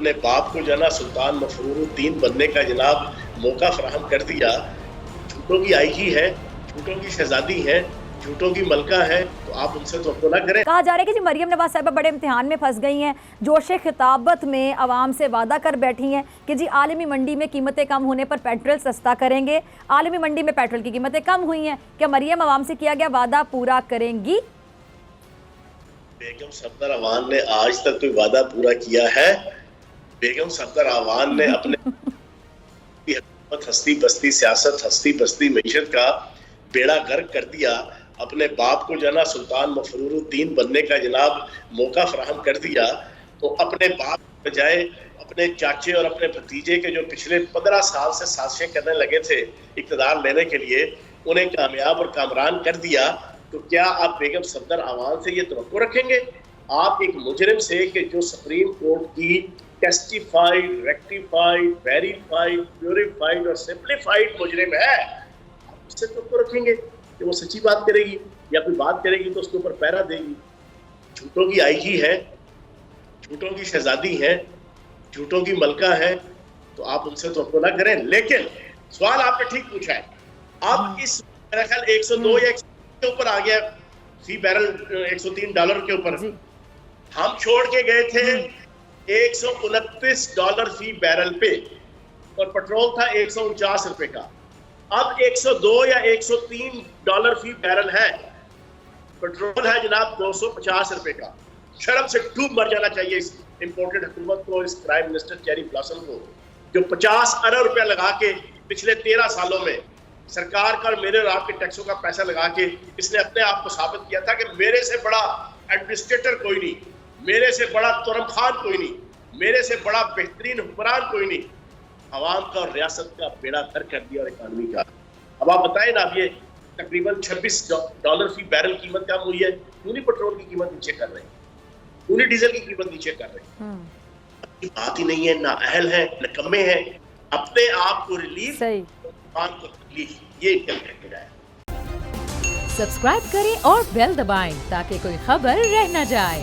अपने बाप को जना सुल्तान मफरूरुद्दीन बनने का जनाब मौका फराहम कर दिया। झूठों की आईजी है, झूठों की शहजादी है, झूठों की मलका है, तो आप उनसे तो ना करें। कहा जा रहा है कि जी मरियम नवाज साहिबा बड़े इम्तिहान में फंस गई हैं, जोशे खिताबत में अवाम से वादा कर बैठी हैं कि जी आलमी मंडी में कीमतें कम होने पर पेट्रोल सस्ता करेंगे। आलमी मंडी में पेट्रोल की कीमतें कम हुई हैं, क्या मरियम अवाम से किया गया वादा पूरा करेंगी? बेगम सफदर अवान ने आज तक कोई वादा पूरा किया है? बेगम सफदर अवान ने अपने हस्ती बस्ती सियासत, हस्ती बस्ती मईशत का बेड़ा गर्क कर दिया। अपने बाप को जना सुल्तान मफरूरुद्दीन बनने का जनाब मौका फराहम कर दिया, तो अपने बाप के बजाय अपने चाचे और अपने भतीजे के जो पिछले 15 साल से साजिशें करने लगे थे इक़्तिदार लेने के लिए, उन्हें कामयाब और कामरान कर दिया। तो क्या आप बेगम सफदर अवान से ये तवक्को रखेंगे? आप एक मुजरिम से कि जो सुप्रीम कोर्ट की टेस्टिफाइड, रेक्टिफाइड, वेरीफाइड, प्योरीफाइड और सिंप्लीफाइड मुजरिम है, आप उससे तवक्को रखेंगे कि वो सच्ची बात करेगी, या कोई बात करेगी तो उसके ऊपर पैरा देगी? झूठों की आईजी है, झूठों की शहजादी है, झूठों की मलका है, तो आप उनसे तवक्को ना करें। लेकिन सवाल आपने ठीक पूछा है, अब इस मेरा ख्याल 102 या 103 के ऊपर आ गया फी बैरल, $103 के ऊपर। हम छोड़ के गए थे $129 फी बैरल पे, और पेट्रोल था $149 का। अब 102 या $103 फी बैरल है, पेट्रोल है जनाब $250 का। शर्म से डूब मर जाना चाहिए इस इंपोर्टेड हुकूमत को, इस प्राइम मिनिस्टर चेरी ब्लॉसम को, जो 50 अरब रुपया लगा के पिछले 13 सालों में सरकार का और मेरे और आपके टैक्सों का पैसा लगा के इसने अपने आप को साबित किया था कि मेरे से बड़ा एडमिनिस्ट्रेटर कोई नहीं, मेरे से बड़ा तुरम खान कोई नहीं, मेरे से बड़ा बेहतरीन हुक्मरान कोई नहीं। अवाम का और रियासत का बेड़ा गर्क कर दिया और इकानमी का। अब आप बताएं ना, अब ये तकरीबन $26 फी बैरल कीमत कम हुई है, क्यों नहीं पेट्रोल की कीमत नीचे कर रहे हैं, क्यों नहीं डीजल की कीमत नीचे कर रहे हैं? बात ही नहीं है, ना अहल है, न कमे हैं। अपने आप को रिलीफ, को तकलीफ, ये है। सब्सक्राइब करें और बेल दबाएं ताकि कोई खबर रह न जाए।